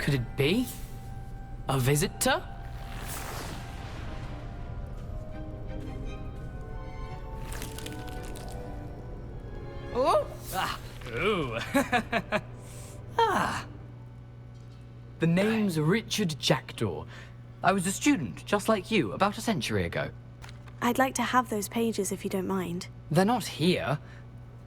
could it be? A visitor? Oh! Ah! Ooh! Ah! The name's Richard Jackdaw. I was a student, just like you, about a century ago. I'd like to have those pages if you don't mind. They're not here.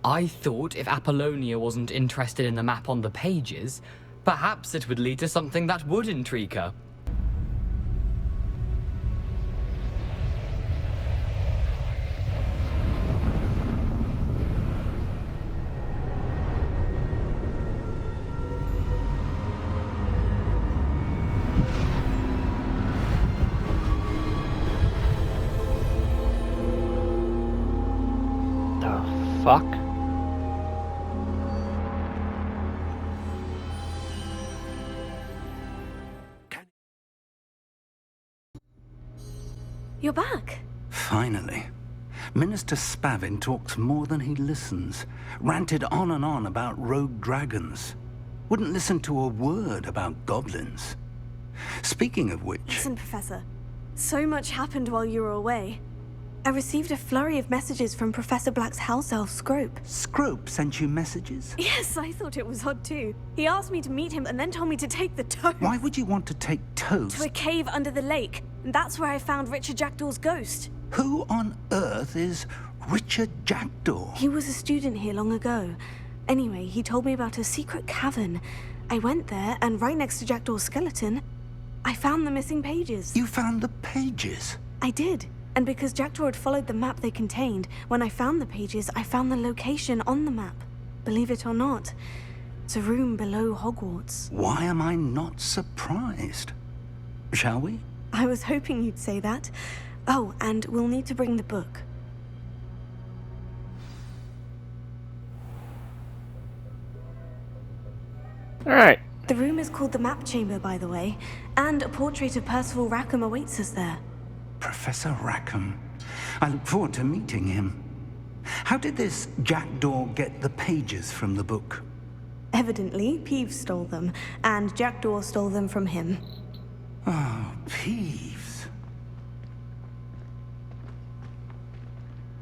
I thought if Apollonia wasn't interested in the map on the pages, perhaps it would lead to something that would intrigue her. Fuck. You're back. Finally. Minister Spavin talks more than he listens. Ranted on and on about rogue dragons. Wouldn't listen to a word about goblins. Speaking of which... Listen, Professor. So much happened while you were away. I received a flurry of messages from Professor Black's house elf, Scrope. Scrope sent you messages? Yes, I thought it was odd too. He asked me to meet him and then told me to take the toast. Why would you want to take toast? To a cave under the lake. And that's where I found Richard Jackdaw's ghost. Who on earth is Richard Jackdaw? He was a student here long ago. Anyway, he told me about a secret cavern. I went there, and right next to Jackdaw's skeleton, I found the missing pages. You found the pages? I did. And because Jackdaw had followed the map they contained, when I found the pages, I found the location on the map. Believe it or not, it's a room below Hogwarts. Why am I not surprised? Shall we? I was hoping you'd say that. Oh, and we'll need to bring the book. Alright. The room is called the Map Chamber, by the way, and a portrait of Percival Rackham awaits us there. Professor Rackham. I look forward to meeting him. How did this Jackdaw get the pages from the book? Evidently, Peeves stole them, and Jackdaw stole them from him. Oh, Peeves.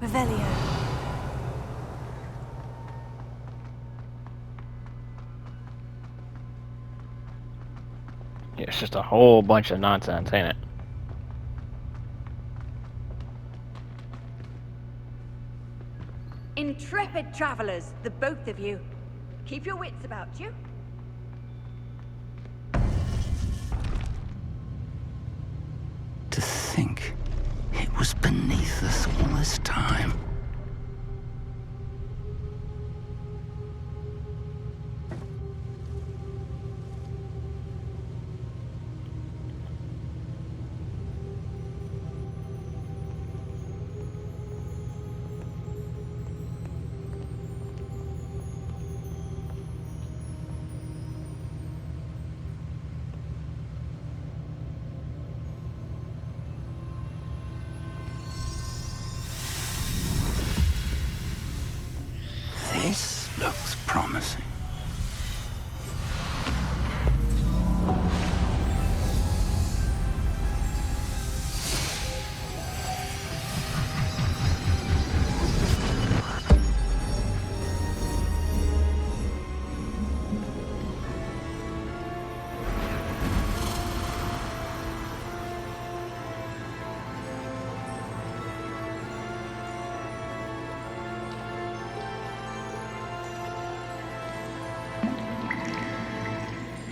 Revelio. Yeah, it's just a whole bunch of nonsense, ain't it? Intrepid travelers, the both of you. Keep your wits about you. To think it was beneath us all this time. This looks promising.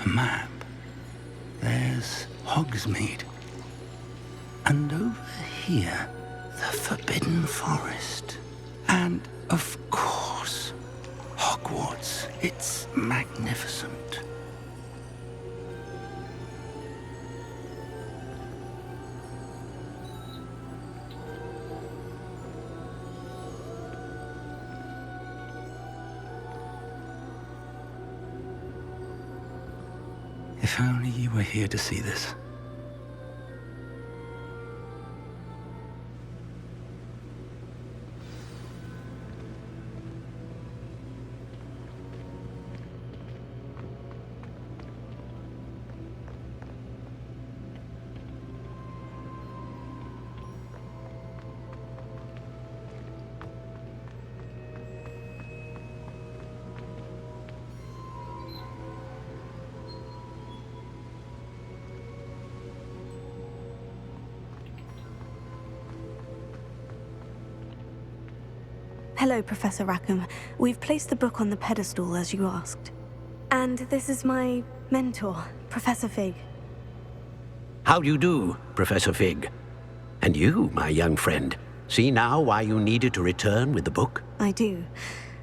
A map. There's Hogsmeade. And over here, the Forbidden Forest. And, of course, Hogwarts. It's magnificent. If only you were here to see this. Hello, Professor Rackham. We've placed the book on the pedestal as you asked. And this is my mentor, Professor Fig. How do you do, Professor Fig? And you, my young friend, see now why you needed to return with the book? I do.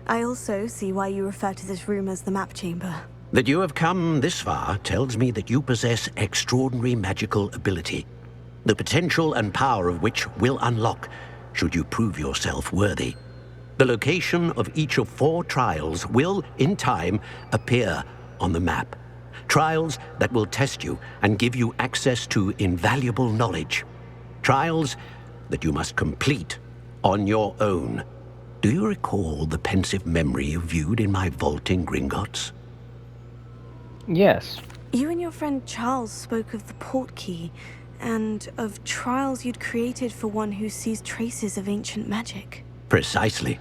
I also see why you refer to this room as the map chamber. That you have come this far tells me that you possess extraordinary magical ability, the potential and power of which will unlock should you prove yourself worthy. The location of each of 4 trials will, in time, appear on the map. Trials that will test you and give you access to invaluable knowledge. Trials that you must complete on your own. Do you recall the pensive memory you viewed in my vault in Gringotts? Yes. You and your friend Charles spoke of the port key, and of trials you'd created for one who sees traces of ancient magic. Precisely.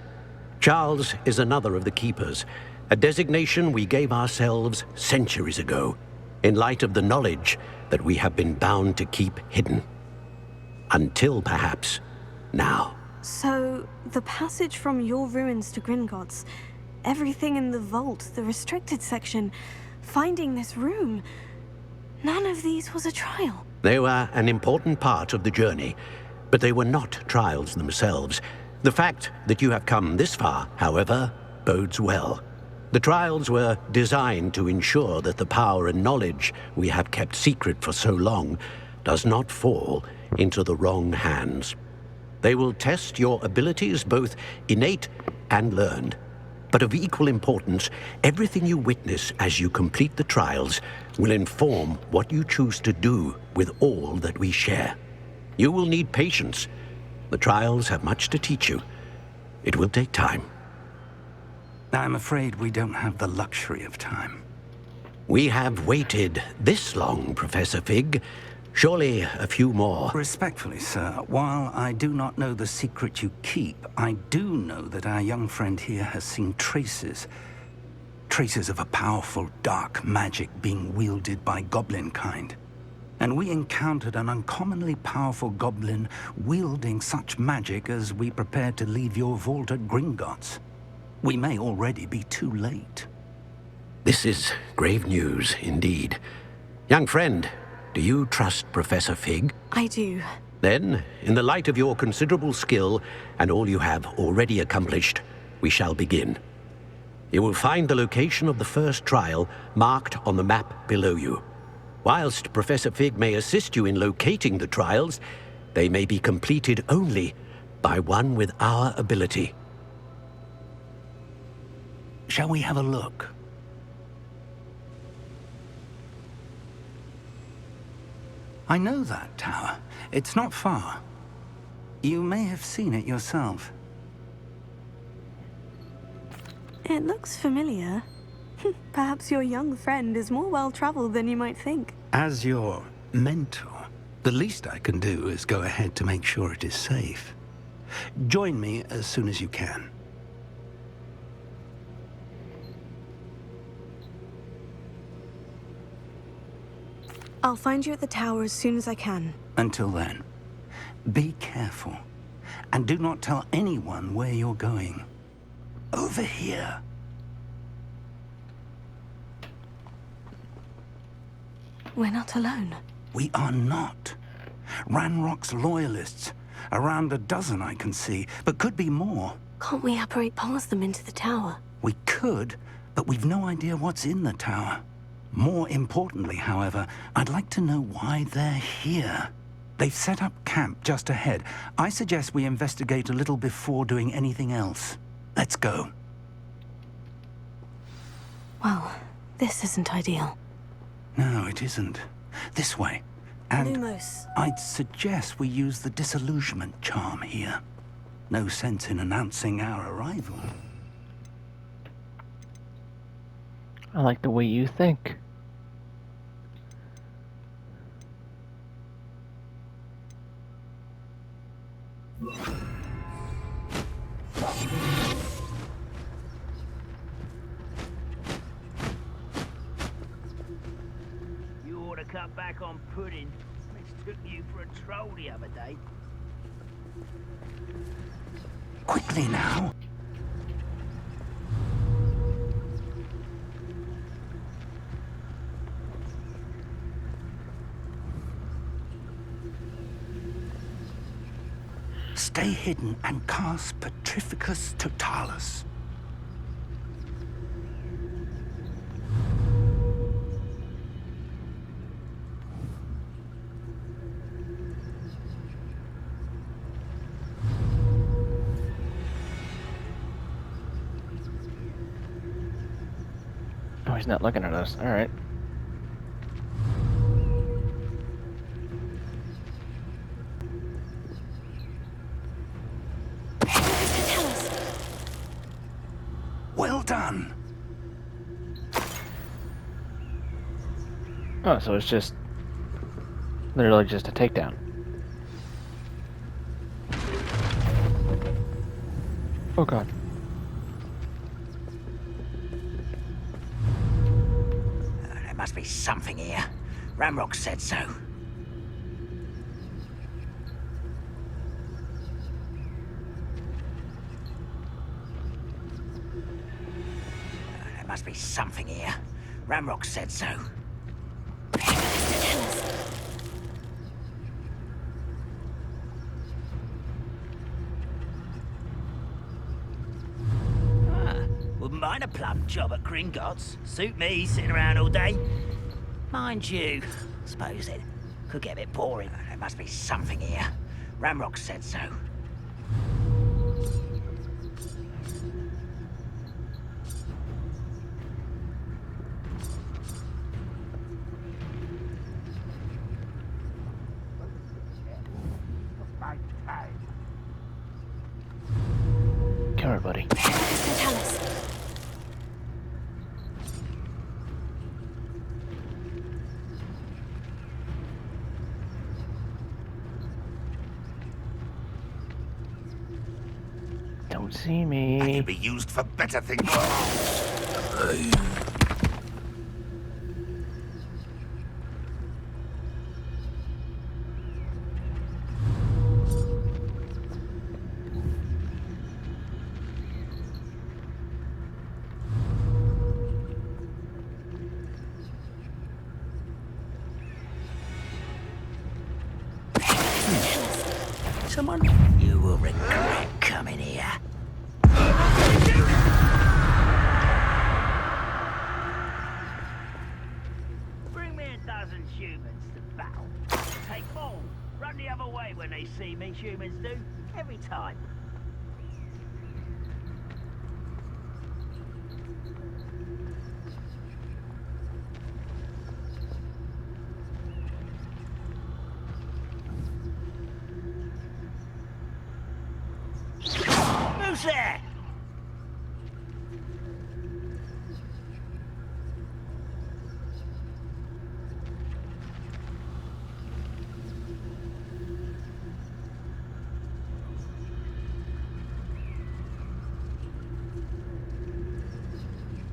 Charles is another of the Keepers, a designation we gave ourselves centuries ago, in light of the knowledge that we have been bound to keep hidden. Until, perhaps, now. So, the passage from your ruins to Gringotts, everything in the vault, the restricted section, finding this room, none of these was a trial. They were an important part of the journey, but they were not trials themselves. The fact that you have come this far, however, bodes well. The trials were designed to ensure that the power and knowledge we have kept secret for so long does not fall into the wrong hands. They will test your abilities, both innate and learned. But of equal importance, everything you witness as you complete the trials will inform what you choose to do with all that we share. You will need patience. The trials have much to teach you. It will take time. I'm afraid we don't have the luxury of time. We have waited this long, Professor Fig. Surely a few more. Respectfully, sir, while I do not know the secret you keep, I do know that our young friend here has seen traces of a powerful dark magic being wielded by goblin kind. And we encountered an uncommonly powerful goblin wielding such magic as we prepared to leave your vault at Gringotts. We may already be too late. This is grave news indeed. Young friend, do you trust Professor Fig? I do. Then, in the light of your considerable skill and all you have already accomplished, we shall begin. You will find the location of the first trial marked on the map below you. Whilst Professor Fig may assist you in locating the trials, they may be completed only by one with our ability. Shall we have a look? I know that tower. It's not far. You may have seen it yourself. It looks familiar. Perhaps your young friend is more well-traveled than you might think. As your mentor, the least I can do is go ahead to make sure it is safe. Join me as soon as you can. I'll find you at the tower as soon as I can. Until then, be careful. And do not tell anyone where you're going. Over here. We're not alone. We are not. Ranrock's loyalists. Around a dozen I can see, but could be more. Can't we apparate past them into the tower? We could, but we've no idea what's in the tower. More importantly, however, I'd like to know why they're here. They've set up camp just ahead. I suggest we investigate a little before doing anything else. Let's go. Well, this isn't ideal. No, it isn't. This way. And Lumos. I'd suggest we use the disillusionment charm here. No sense in announcing our arrival. I like the way you think. You ought to cut back on pudding. Mistook you for a troll the other day. Quickly now. Stay hidden and cast Petrificus Totalis. Oh, he's not looking at us. All right. Well done. Oh, so it's just literally just a takedown. Oh god. There must be something here. Ramrock said so. There must be something here. Ramrock said so. Wouldn't mind a plum job at Gringotts. Suit me, sitting around all day. Mind you, suppose it could get a bit boring. There must be something here. Ramrock said so. Come here, buddy. Don't see me. Can be used for better things. Someone you will regret coming here. Bring me a dozen humans to battle. Take them all. Run the other way when they see me, humans do. Every time. Who's there?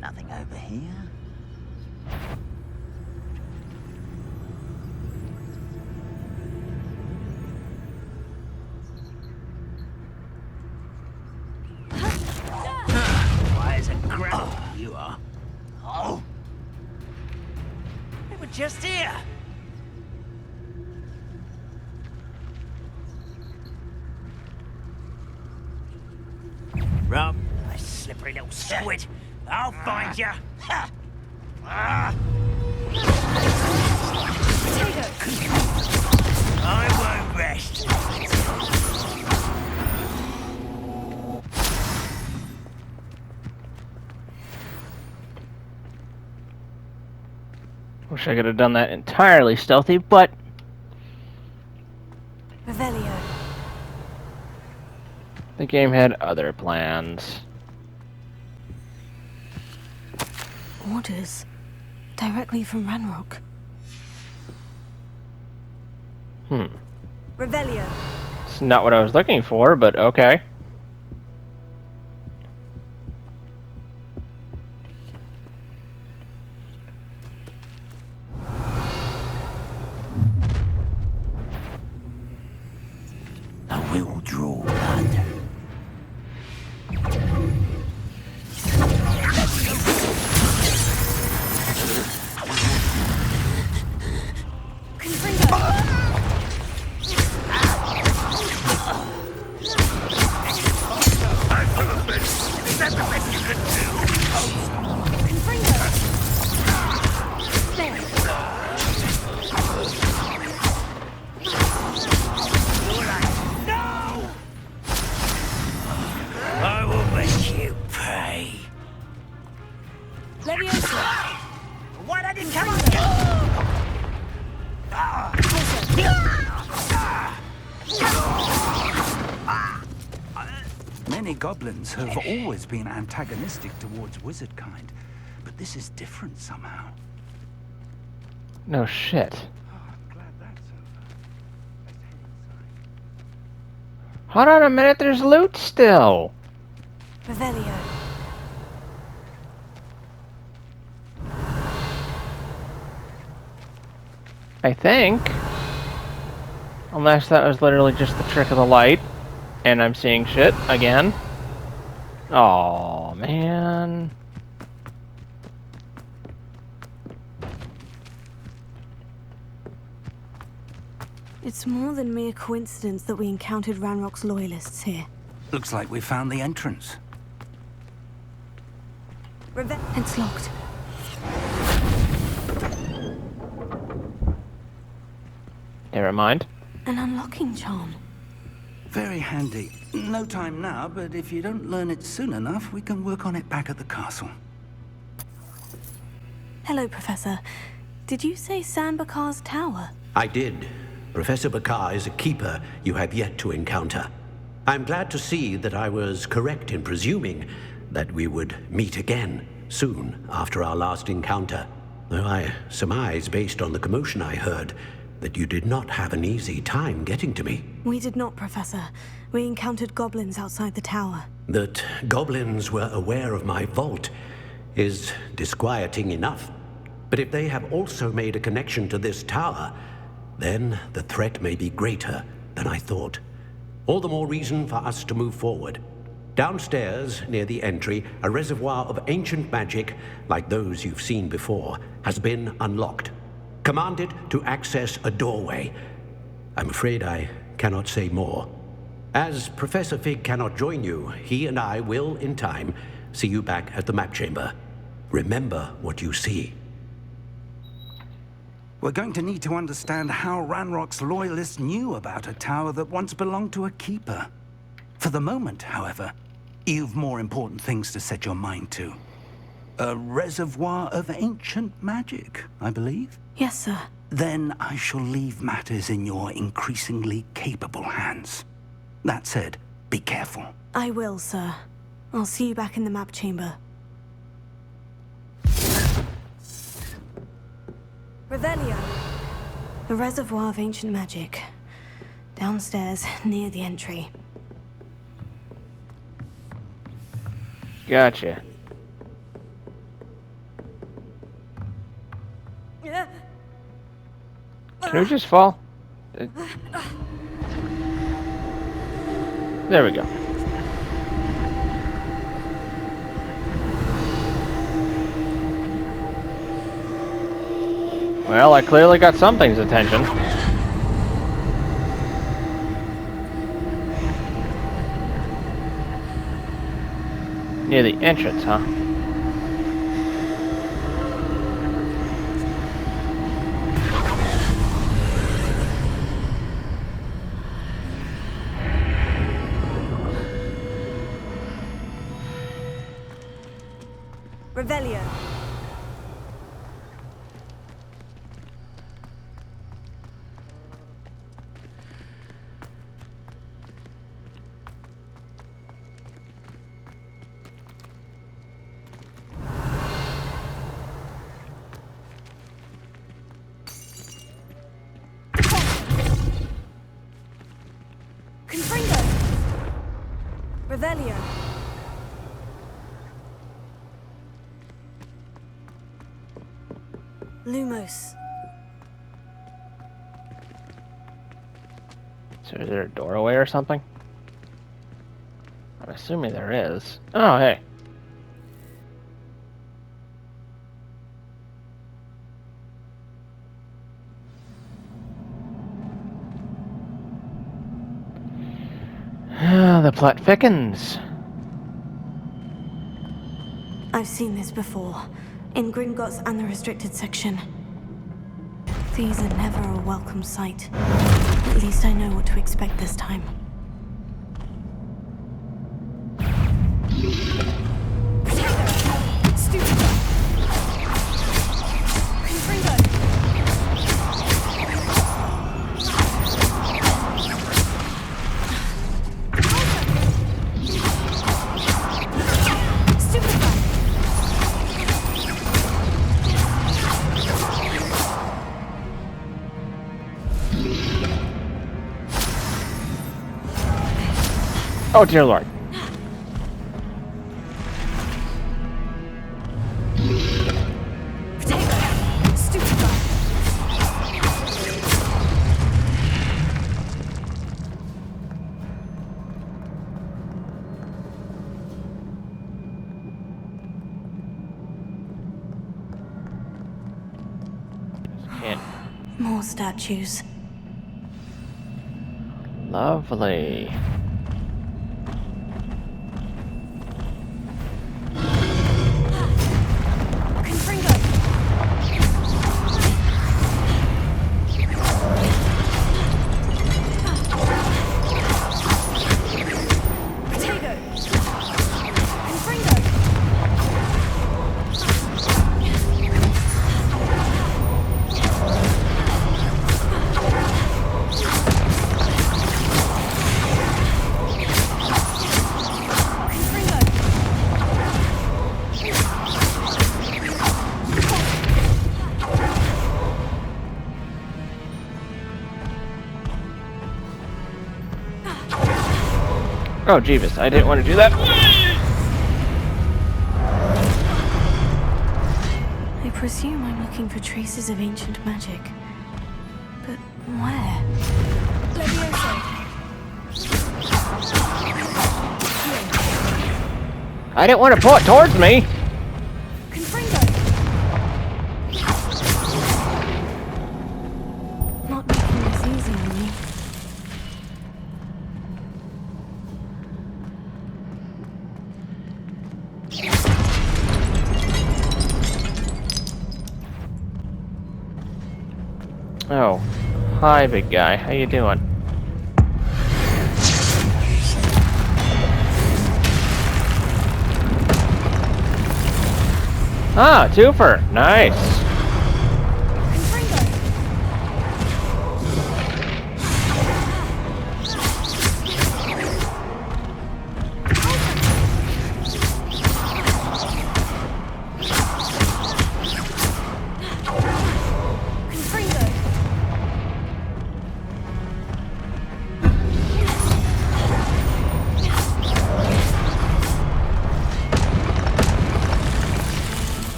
Nothing over here. Why is it gravel you are? Oh! They were just here! Rum, a slippery little squid. I'll find you. Ha! Ah! I won't rest. Wish I could have done that entirely stealthy, but Revelio. the game had other plans. Orders. Directly from Ranrock. Revelio. It's not what I was looking for, but okay. I will draw blood. Why don't you come on? Many goblins have always been antagonistic towards wizard kind, but this is different somehow. No shit. Oh, I'm glad that's over. Let's head inside. Hold on a minute, there's loot still. Revelio. I think. Unless that was literally just the trick of the light. And I'm seeing shit again. Oh man. It's more than mere coincidence that we encountered Ranrock's loyalists here. Looks like we found the entrance. It's locked. Never mind. An unlocking charm. Very handy. No time now, but if you don't learn it soon enough, we can work on it back at the castle. Hello, Professor. Did you say Sanbakar's tower? I did. Professor Bakar is a keeper you have yet to encounter. I'm glad to see that I was correct in presuming that we would meet again soon after our last encounter. Though I surmise, based on the commotion I heard, that you did not have an easy time getting to me. We did not, Professor. We encountered goblins outside the tower. That goblins were aware of my vault is disquieting enough. But if they have also made a connection to this tower, then the threat may be greater than I thought. All the more reason for us to move forward. Downstairs, near the entry, a reservoir of ancient magic, like those you've seen before, has been unlocked. Command it to access a doorway. I'm afraid I cannot say more. As Professor Fig cannot join you, he and I will, in time, see you back at the map chamber. Remember what you see. We're going to need to understand how Ranrock's loyalists knew about a tower that once belonged to a keeper. For the moment, however, you've more important things to set your mind to. A reservoir of ancient magic, I believe? Yes, sir. Then I shall leave matters in your increasingly capable hands. That said, be careful. I will, sir. I'll see you back in the map chamber. Revelio. The reservoir of ancient magic. Downstairs, near the entry. Gotcha. Can we just fall? There we go. Well, I clearly got something's attention. Near the entrance, huh? Revelio. Revelio. Lumos. So is there a doorway or something? I'm assuming there is. Oh, hey. The plot thickens. I've seen this before, in Gringotts and the restricted section. These are never a welcome sight. At least I know what to expect this time. Oh, dear Lord. More statues. Lovely. Oh, Jeeves, I didn't want to do that. I presume I'm looking for traces of ancient magic. But where? I didn't want to pull it towards me. Not making this easy on me. Oh, hi, big guy. How you doing? Ah, twofer. Nice.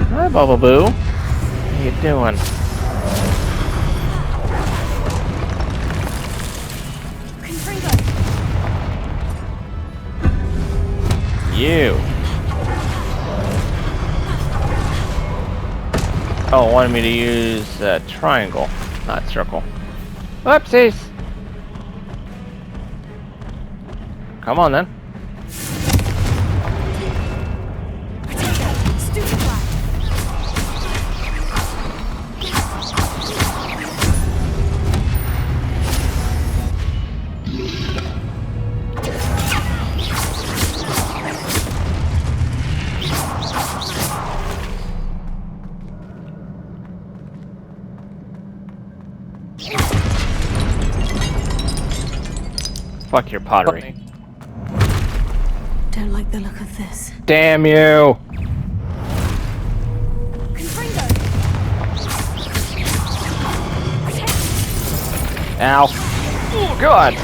Hi, Bubble Boo. How you doing? You. Oh, wanted me to use triangle, not circle. Whoopsies. Come on then. Fuck your pottery. Don't like the look of this. Damn you! Ow. Oh, God!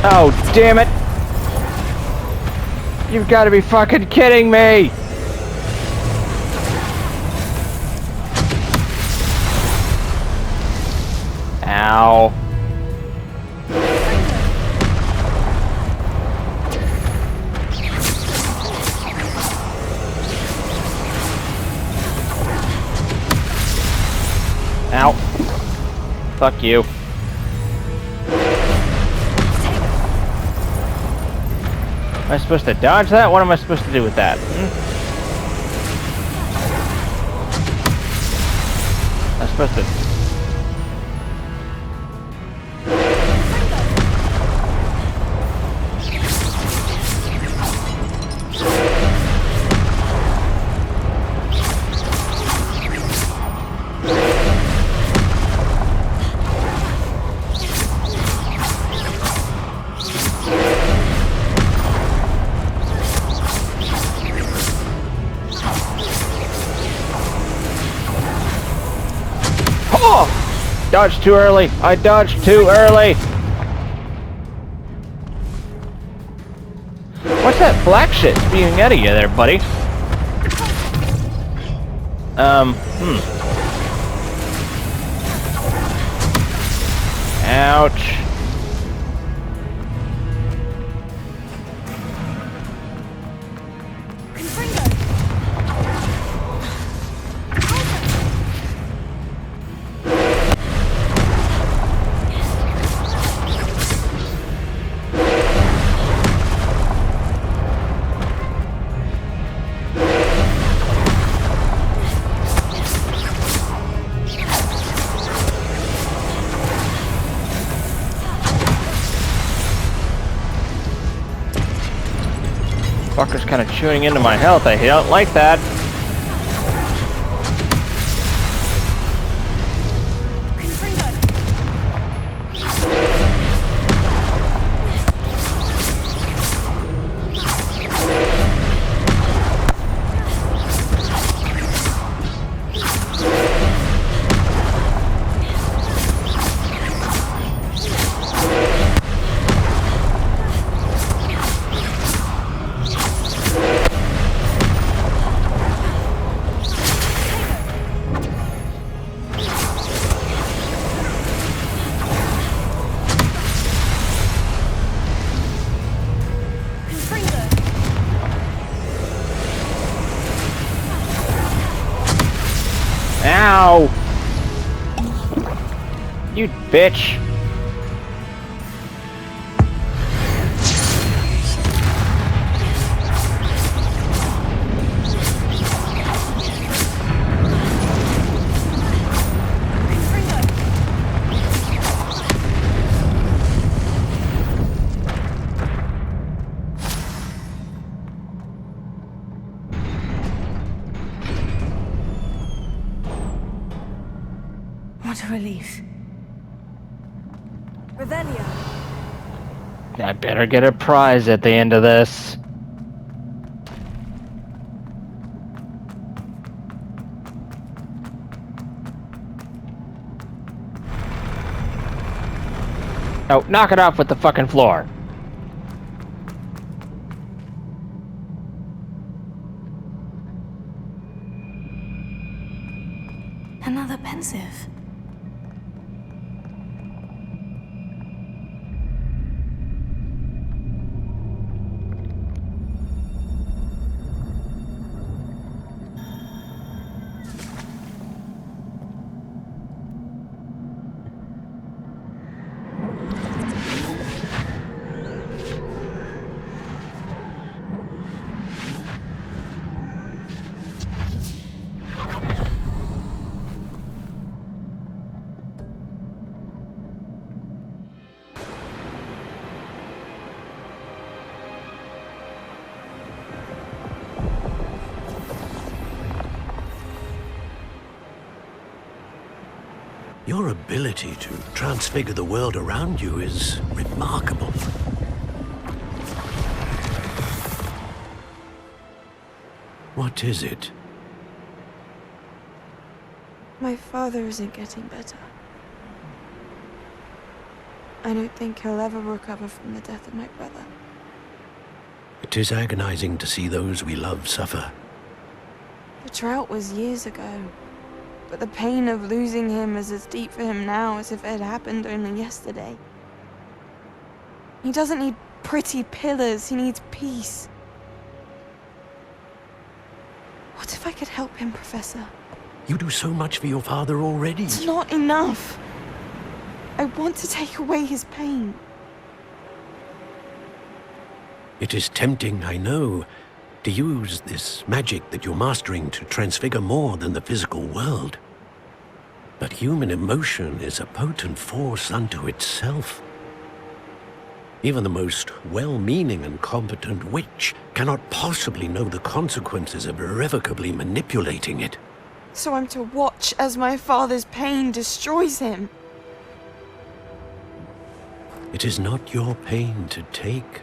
Oh, damn it! You've got to be fucking kidding me! Ow. Ow. Fuck you. Am I supposed to dodge that? What am I supposed to do with that? I'm supposed to... Dodged too early! I dodged too early! What's that black shit spewing out of you there, buddy? Ouch. Fucker's kind of chewing into my health. I don't like that. Ow! You bitch! What a relief. Revelio. I better get a prize at the end of this. Oh, knock it off with the fucking floor. Another pensive. Your ability to transfigure the world around you is remarkable. What is it? My father isn't getting better. I don't think he'll ever recover from the death of my brother. It is agonizing to see those we love suffer. The drought was years ago, but the pain of losing him is as deep for him now as if it had happened only yesterday. He doesn't need pretty pillars, he needs peace. What if I could help him, Professor? You do so much for your father already. It's not enough. I want to take away his pain. It is tempting, I know, to use this magic that you're mastering to transfigure more than the physical world. But human emotion is a potent force unto itself. Even the most well-meaning and competent witch cannot possibly know the consequences of irrevocably manipulating it. So I'm to watch as my father's pain destroys him. It is not your pain to take.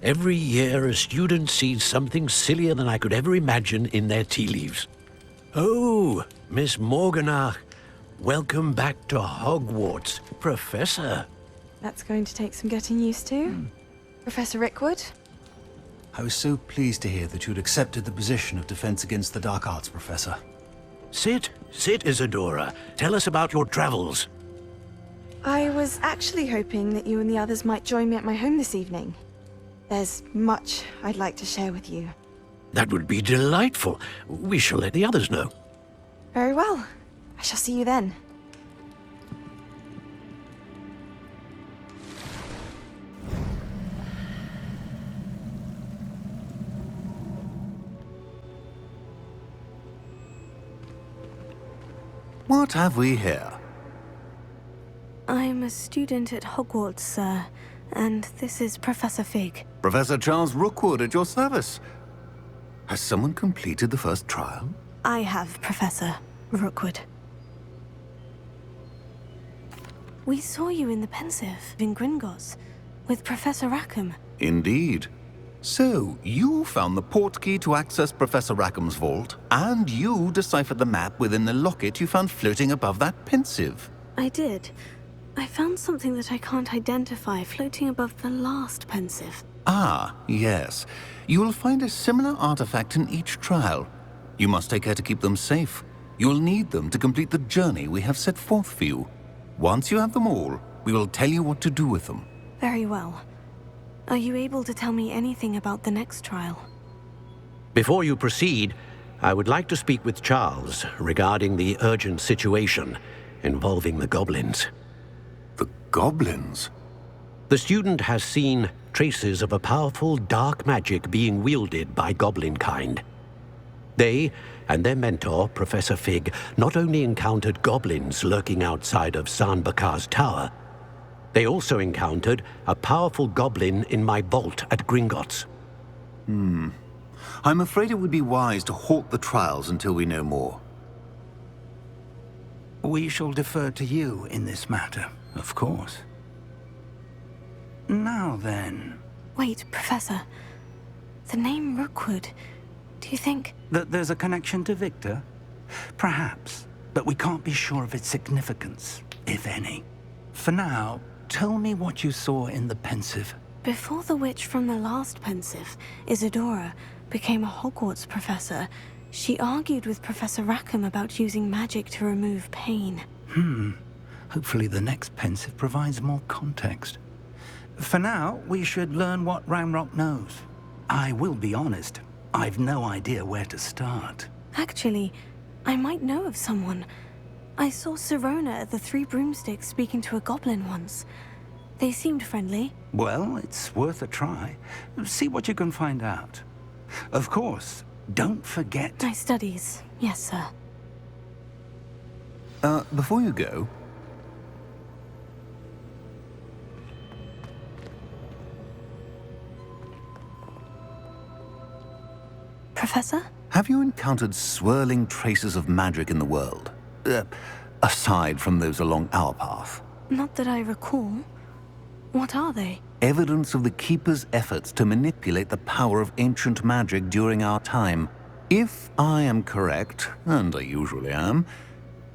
Every year, a student sees something sillier than I could ever imagine in their tea leaves. Oh, Miss Morganach, welcome back to Hogwarts, Professor. That's going to take some getting used to. Professor Rickwood? I was so pleased to hear that you'd accepted the position of Defense Against the Dark Arts, Professor. Sit, Isadora. Tell us about your travels. I was actually hoping that you and the others might join me at my home this evening. There's much I'd like to share with you. That would be delightful. We shall let the others know. Very well. I shall see you then. What have we here? I'm a student at Hogwarts, sir, and this is Professor Fig. Professor Charles Rookwood at your service. Has someone completed the first trial? I have, Professor Rookwood. We saw you in the Pensive in Gringotts with Professor Rackham. Indeed. So, you found the portkey to access Professor Rackham's vault, and you deciphered the map within the locket you found floating above that Pensive. I did. I found something that I can't identify floating above the last Pensive. Ah, yes. You will find a similar artifact in each trial. You must take care to keep them safe. You'll need them to complete the journey we have set forth for you. Once you have them all, we will tell you what to do with them. Very well. Are you able to tell me anything about the next trial? Before you proceed, I would like to speak with Charles regarding the urgent situation involving the goblins. The goblins? The student has seen traces of a powerful dark magic being wielded by goblin kind. They and their mentor, Professor Fig, not only encountered goblins lurking outside of San Bakar's tower, they also encountered a powerful goblin in my vault at Gringotts. I'm afraid it would be wise to halt the trials until we know more. We shall defer to you in this matter, of course. Now then... Wait, Professor. The name Rookwood. Do you think... that there's a connection to Victor? Perhaps, but we can't be sure of its significance, if any. For now, tell me what you saw in the Pensive. Before the witch from the last Pensive, Isadora, became a Hogwarts professor, she argued with Professor Rackham about using magic to remove pain. Hopefully the next Pensive provides more context. For now, we should learn what Ranrock knows. I will be honest, I've no idea where to start. Actually, I might know of someone. I saw Sirona at the Three Broomsticks speaking to a goblin once. They seemed friendly. Well, it's worth a try. See what you can find out. Of course, don't forget... My studies, yes, sir. Before you go... Professor? Have you encountered swirling traces of magic in the world? Aside from those along our path? Not that I recall. What are they? Evidence of the Keeper's efforts to manipulate the power of ancient magic during our time. If I am correct, and I usually am,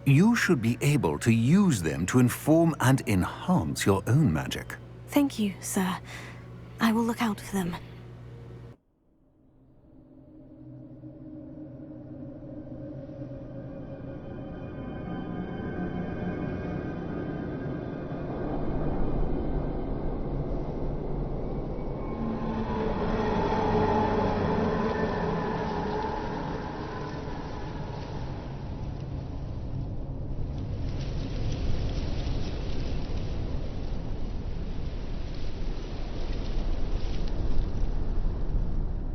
you should be able to use them to inform and enhance your own magic. Thank you, sir. I will look out for them.